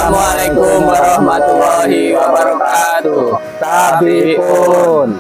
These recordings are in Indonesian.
Assalamualaikum warahmatullahi wabarakatuh. Tabipun.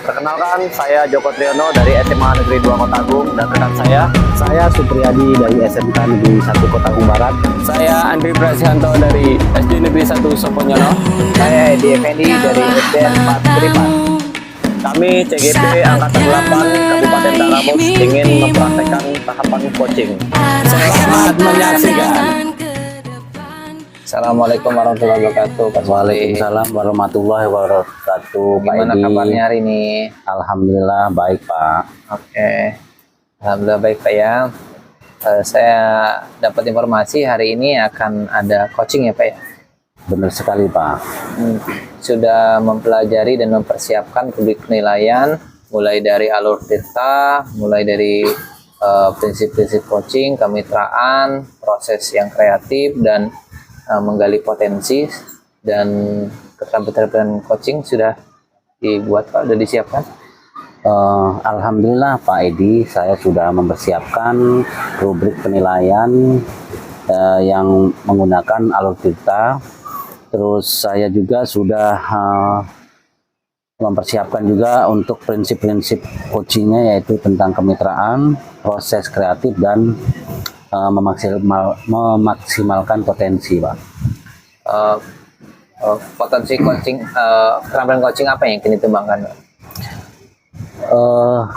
Perkenalkan, saya Joko Triyono dari SMA Negeri 2 Kota Agung, dan rekan saya Supriyadi dari SMK Negeri 1 Kota Agung Barat. Saya Andri Prasianto dari SD Negeri 1 Soponyono. Saya Edi Effendi dari SDN 4 Beriman. Kami CGP Angkatan 8 Kabupaten Taramus ingin mempraktekkan tahapan coaching. Selamat menyaksikan. Assalamualaikum warahmatullahi wabarakatuh. Waalaikumsalam warahmatullahi wabarakatuh. Gimana Pak Edi? kabarnya hari ini? Alhamdulillah baik, Pak. Oke, alhamdulillah baik Pak ya. Saya dapat informasi hari ini akan ada coaching ya Pak ya. Benar sekali, Pak. Sudah mempelajari dan mempersiapkan publik penilaian, mulai dari alur tirta, mulai dari prinsip-prinsip coaching, kemitraan, proses yang kreatif dan menggali potensi, dan keterampilan coaching sudah dibuat Pak, sudah disiapkan. Alhamdulillah Pak Edi, saya sudah mempersiapkan rubrik penilaian yang menggunakan alur tirta. Terus saya juga sudah mempersiapkan juga untuk prinsip-prinsip coachingnya, yaitu tentang kemitraan, proses kreatif, dan memaksimalkan potensi, Pak. Potensi coaching, keterampilan coaching apa yang ingin dikembangkan?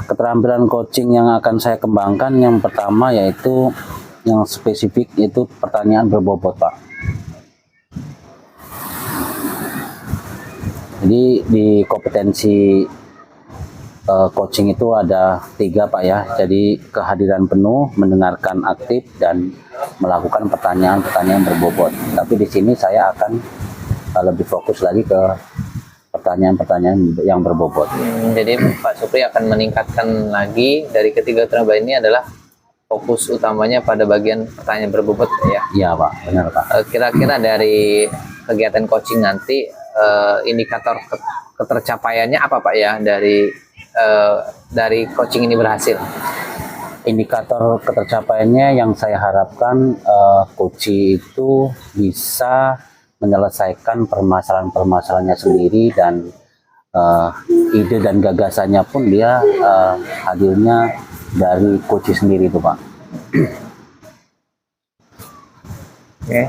Keterampilan coaching yang akan saya kembangkan yang pertama yaitu yang spesifik, yaitu pertanyaan berbobot, Pak. Jadi di kompetensi coaching itu ada 3 Pak ya. Jadi kehadiran penuh, mendengarkan aktif, dan melakukan pertanyaan-pertanyaan berbobot. Tapi di sini saya akan lebih fokus lagi ke pertanyaan-pertanyaan yang berbobot. Jadi Pak Supri akan meningkatkan lagi dari ketiga keterampilan ini adalah fokus utamanya pada bagian pertanyaan berbobot ya. Iya Pak, benar Pak. Kira-kira dari kegiatan coaching nanti indikator ketercapaiannya apa Pak ya dari coaching ini berhasil? Indikator ketercapaiannya yang saya harapkan coach itu bisa menyelesaikan permasalahan-permasalahannya sendiri, dan ide dan gagasannya pun dia hadirnya dari coach sendiri itu Pak. Oke,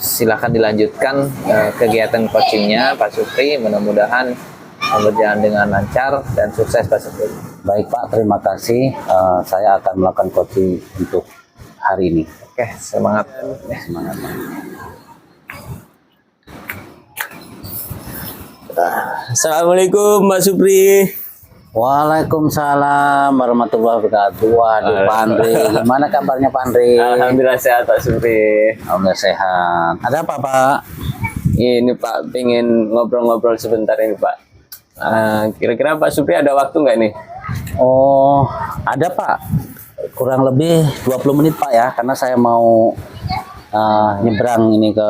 silakan dilanjutkan kegiatan coachingnya Pak Supri. Mudah-mudahan berjalan dengan lancar dan sukses Pak Supri. Baik Pak, terima kasih. Saya akan melakukan coaching untuk hari ini. Oke, semangat. Semangat. Assalamualaikum Mbak Supri. Waalaikumsalam warahmatullahi wabarakatuh. Waduh Pak Andri, gimana kabarnya Pak Andri? Alhamdulillah sehat Pak Supri. Alhamdulillah sehat. Ada apa Pak? Ini Pak, pengen ngobrol-ngobrol sebentar ini Pak. Kira-kira Pak Supri ada waktu nggak nih? Oh, ada Pak. Kurang lebih 20 menit Pak ya, karena saya mau nyebrang ini ke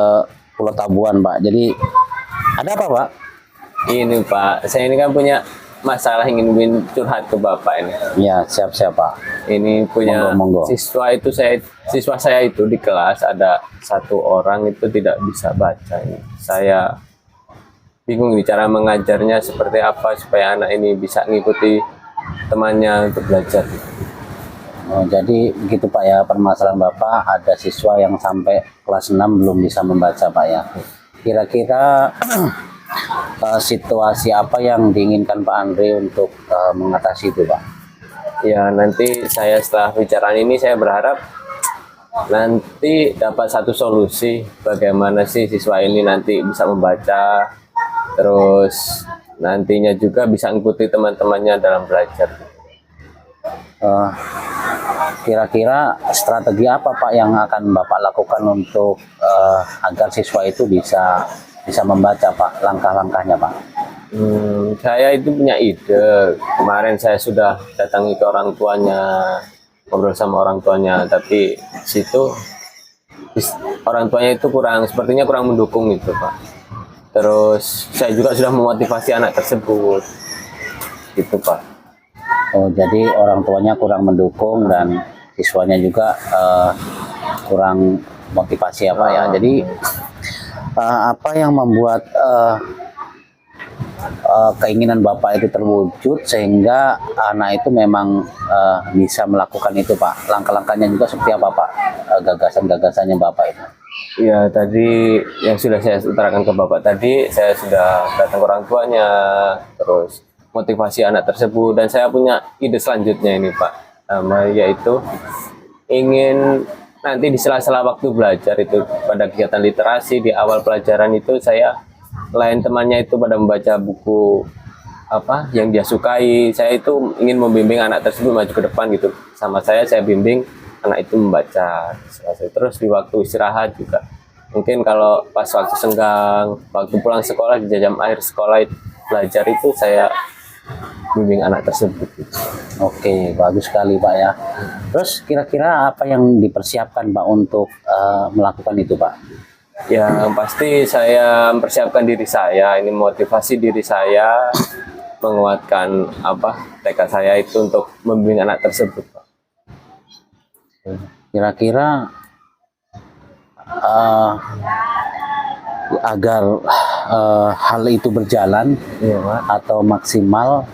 Pulau Tabuan Pak. Jadi ada apa Pak? Ini Pak, saya ini kan punya masalah, ingin curhat ke Bapak ini. Ya, siap-siap Pak. Ini punya Monggo. siswa saya itu di kelas ada 1 orang itu tidak bisa baca ini. Saya bingung nih cara mengajarnya seperti apa supaya anak ini bisa ngikuti temannya untuk belajar. Oh, jadi begitu Pak ya, permasalahan Bapak ada siswa yang sampai kelas 6 belum bisa membaca Pak ya. Kira-kira situasi apa yang diinginkan Pak Andre untuk mengatasi itu Pak? Ya, nanti saya setelah bicaraan ini saya berharap nanti dapat satu solusi bagaimana sih siswa ini nanti bisa membaca, terus nantinya juga bisa mengikuti teman-temannya dalam belajar. Kira-kira strategi apa Pak yang akan Bapak lakukan untuk agar siswa itu bisa membaca Pak, langkah-langkahnya Pak? Saya itu punya ide. Kemarin saya sudah datangi ke orang tuanya, ngobrol sama orang tuanya, tapi situ orang tuanya itu sepertinya kurang mendukung itu Pak. Terus saya juga sudah memotivasi anak tersebut, gitu Pak. Oh, jadi orang tuanya kurang mendukung dan siswanya juga kurang motivasi ya Pak ya. Jadi apa yang membuat keinginan Bapak itu terwujud sehingga anak itu memang bisa melakukan itu Pak? Langkah-langkahnya juga seperti apa Pak? Gagasan-gagasannya Bapak itu? Ya, tadi yang sudah saya utarakan ke Bapak tadi, saya sudah datang ke orang tuanya, terus motivasi anak tersebut, dan saya punya ide selanjutnya ini Pak, yaitu ingin nanti di sela-sela waktu belajar itu pada kegiatan literasi di awal pelajaran itu saya lain temannya itu pada membaca buku apa yang dia sukai, saya itu ingin membimbing anak tersebut maju ke depan gitu, sama saya bimbing anak itu membaca. Terus di waktu istirahat juga mungkin kalau pas waktu senggang, waktu pulang sekolah di jam akhir sekolah belajar itu saya bimbing anak tersebut. Oke, bagus sekali Pak ya. Terus kira-kira apa yang dipersiapkan Pak untuk melakukan itu Pak? Ya pasti saya mempersiapkan diri saya, ini motivasi diri saya, menguatkan tekad saya itu untuk membimbing anak tersebut Pak. Kira-kira agar hal itu berjalan Iya Pak. atau maksimal,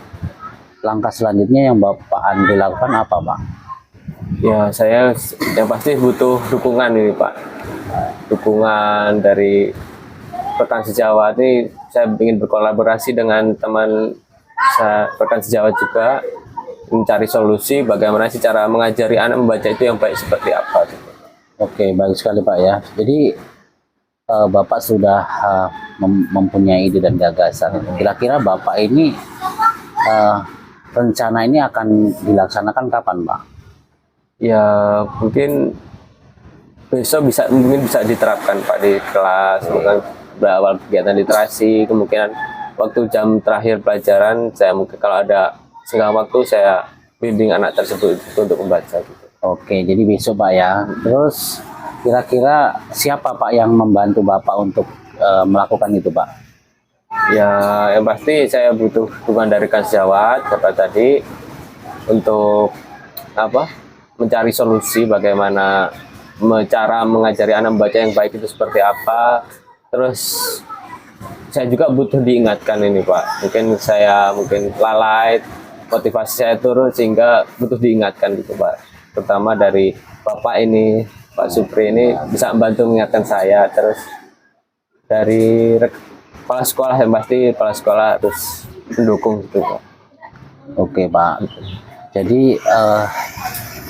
langkah selanjutnya yang Bapak Andri lakukan apa Pak? Ya saya yang pasti butuh dukungan ini Pak, dukungan dari rekan sejawat ini. Saya ingin berkolaborasi dengan teman saya rekan sejawat juga, mencari solusi bagaimana sih cara mengajari anak membaca itu yang baik seperti apa gitu. Oke, baik sekali Pak ya. Jadi Bapak sudah mempunyai ide dan gagasan. Kira-kira Bapak ini rencana ini akan dilaksanakan kapan Pak? Ya mungkin besok mungkin bisa diterapkan Pak di kelas, mungkin berawal kegiatan literasi, kemungkinan waktu jam terakhir pelajaran saya mungkin kalau ada senggang waktu saya bimbing anak tersebut untuk membaca gitu. Oke, jadi besok Pak ya. Terus kira-kira siapa Pak yang membantu Bapak untuk melakukan itu Pak? Ya yang pasti saya butuh dukungan dari rekan sejawat seperti tadi untuk mencari solusi bagaimana cara mengajari anak membaca yang baik itu seperti apa. Terus saya juga butuh diingatkan ini Pak, mungkin lalai, motivasi saya turun sehingga butuh diingatkan gitu Pak, terutama dari Bapak ini, Pak Supri ini bisa membantu mengingatkan saya. Terus dari kepala sekolah yang pasti kepala sekolah terus mendukung gitu Pak. Oke Pak, jadi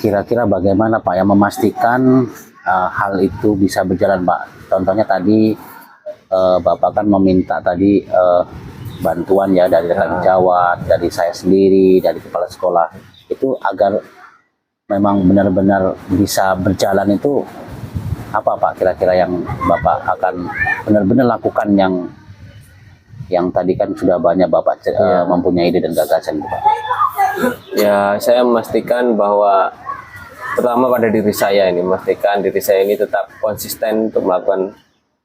kira-kira bagaimana Pak yang memastikan hal itu bisa berjalan Pak? Contohnya tadi Bapak kan meminta tadi bantuan ya dari rekan sejawat, dari saya sendiri, dari kepala sekolah, itu agar memang benar-benar bisa berjalan itu apa Pak kira-kira yang Bapak akan benar-benar lakukan yang tadi kan sudah banyak Bapak mempunyai ide dan gagasan itu Pak? Ya saya memastikan bahwa pertama pada diri saya ini, memastikan diri saya ini tetap konsisten untuk melakukan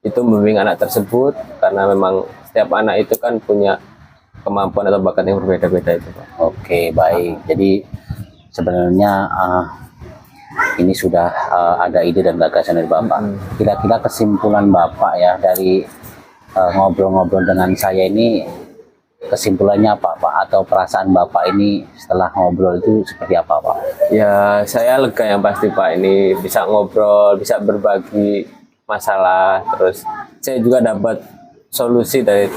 itu, membimbing anak tersebut, karena memang setiap anak itu kan punya kemampuan atau bakat yang berbeda-beda itu Pak. Oke, baik. Jadi sebenarnya ini sudah ada ide dan gagasan dari Bapak. Kira-kira kesimpulan Bapak ya dari ngobrol-ngobrol dengan saya ini, kesimpulannya apa Pak? Atau perasaan Bapak ini setelah ngobrol itu seperti apa Pak? Ya saya lega yang pasti Pak, ini bisa ngobrol, bisa berbagi masalah, terus saya juga dapat solusi dari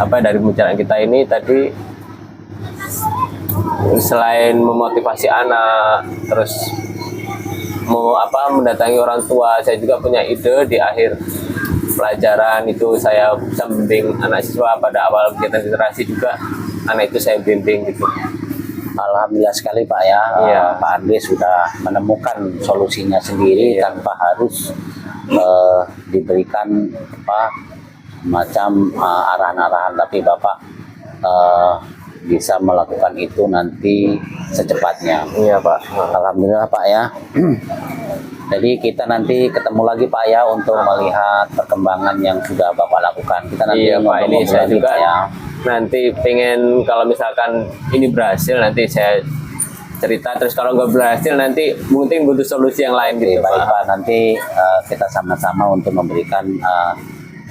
pembicaraan kita ini tadi. Selain memotivasi anak, terus mendatangi orang tua, saya juga punya ide di akhir pelajaran itu saya bisa membimbing anak siswa pada awal kegiatan literasi juga, anak itu saya bimbing gitu. Alhamdulillah sekali Pak ya, Pak Andri sudah menemukan solusinya sendiri tanpa harus diberikan macam arahan-arahan, tapi Bapak bisa melakukan itu nanti secepatnya. Iya Pak. Alhamdulillah Pak ya. Jadi kita nanti ketemu lagi Pak ya untuk melihat perkembangan yang sudah Bapak lakukan. Kita nanti Pak, ini saya juga Pak, ya. Nanti pengen kalau misalkan ini berhasil, nanti saya cerita, terus kalau nggak berhasil nanti mungkin butuh solusi yang lain Oke, gitu baik Pak. Pak, nanti kita sama-sama untuk memberikan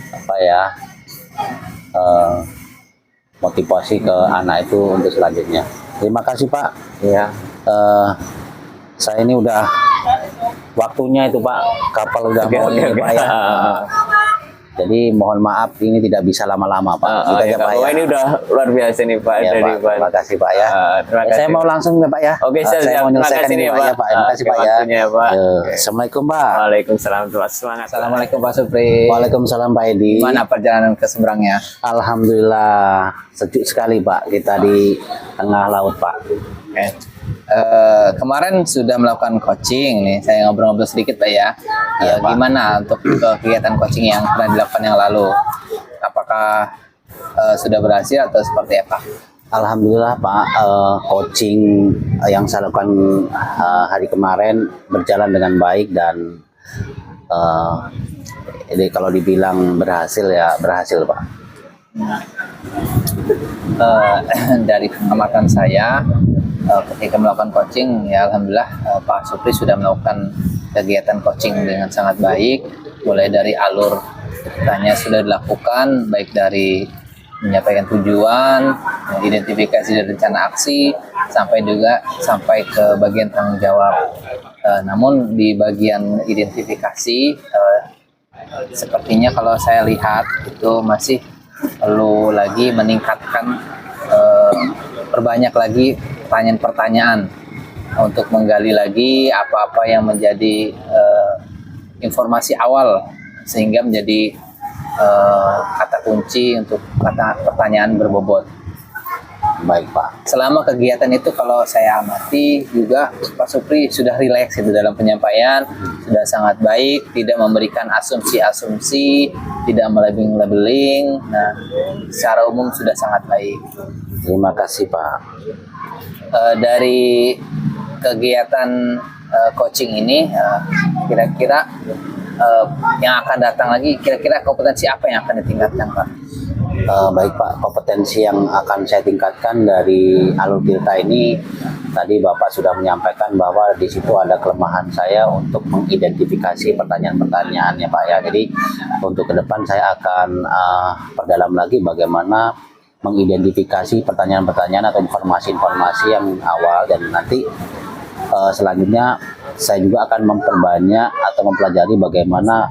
apa ya motivasi ke anak itu untuk selanjutnya. Terima kasih Pak. Iya. Saya ini udah waktunya itu Pak, kapal udah Oke, mau oke, ini oke. Pak ya. Jadi mohon maaf ini tidak bisa lama-lama Pak. Gitu Iya, aja, Pak, Wah, ya. ini udah luar biasa nih Pak Ya, dari Pak. Terima kasih Pak ya. terima Saya kasih. mau langsung ya Pak ya. Oke, siap, Saya siap. mau Terima menyelesaikan kasih ini nih, Pak ya Pak. Pak. Terima kasih Oke, Pak ya. waktunya, Pak. Oke. Assalamualaikum Pak. Waalaikumsalam, semangat. Assalamualaikum Pak Supri. Waalaikumsalam Pak Edi. Gimana perjalanan ke seberangnya? Alhamdulillah sejuk sekali Pak, kita di tengah laut Pak. Oke. Kemarin sudah melakukan coaching nih, saya ngobrol-ngobrol sedikit Pak ya. Iya, Pak. Gimana untuk kegiatan coaching yang pernah dilakukan yang lalu? Apakah sudah berhasil atau seperti apa? Alhamdulillah Pak, coaching yang saya lakukan hari kemarin berjalan dengan baik dan jadi kalau dibilang berhasil ya berhasil Pak. Dari pengamatan saya, ketika melakukan coaching, ya alhamdulillah Pak Supri sudah melakukan kegiatan coaching dengan sangat baik. Mulai dari alur tanya sudah dilakukan, baik dari menyampaikan tujuan, identifikasi dan rencana aksi, sampai ke bagian tanggung jawab. Namun di bagian identifikasi, sepertinya kalau saya lihat itu masih perlu lagi meningkatkan, perbanyak lagi pertanyaan-pertanyaan untuk menggali lagi apa-apa yang menjadi informasi awal sehingga menjadi kata kunci untuk pertanyaan berbobot. Baik Pak. Selama kegiatan itu kalau saya amati juga Pak Supri sudah rileks itu dalam penyampaian, sudah sangat baik, tidak memberikan asumsi-asumsi, tidak melabeling-labeling. Nah, secara umum sudah sangat baik. Terima kasih Pak. Dari kegiatan coaching ini, kira-kira yang akan datang lagi, kira-kira kompetensi apa yang akan ditingkatkan Pak? Baik Pak, kompetensi yang akan saya tingkatkan dari alur Tirta ini tadi Bapak sudah menyampaikan bahwa di situ ada kelemahan saya untuk mengidentifikasi pertanyaan-pertanyaan ya Pak ya. Jadi untuk ke depan saya akan perdalam lagi bagaimana mengidentifikasi pertanyaan-pertanyaan atau informasi-informasi yang awal, dan nanti selanjutnya saya juga akan memperbanyak atau mempelajari bagaimana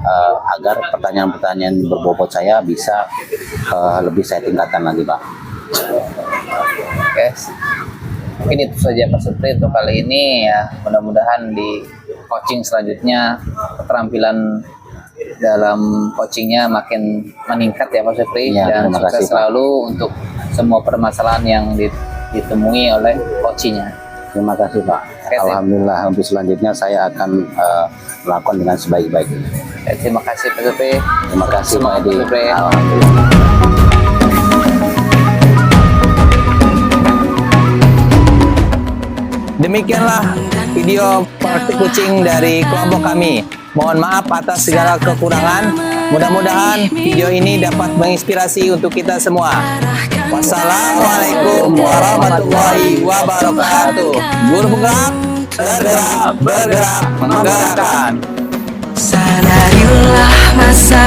agar pertanyaan-pertanyaan berbobot saya bisa lebih saya tingkatkan lagi Pak. Oke, mungkin itu saja Pak Supri untuk kali ini ya. Mudah-mudahan di coaching selanjutnya keterampilan dalam coachingnya makin meningkat ya Pak Supri, Ya, dan terima sukses kasih, Pak. selalu untuk semua permasalahan yang ditemui oleh coachingnya. Terima kasih Pak. Oke, sip. Alhamdulillah untuk selanjutnya saya akan melakukan dengan sebaik-baiknya. Ya, terima kasih Pak Supri. Terima kasih Pak Semangat, Edi. Pak Supri. Alhamdulillah. Demikianlah video praktik kucing dari kelompok kami. Mohon maaf atas segala kekurangan. Mudah-mudahan video ini dapat menginspirasi untuk kita semua. Wassalamualaikum warahmatullahi wabarakatuh. Guru bergerak, bergerak, bergerak, menggerakkan. Sadarilah masa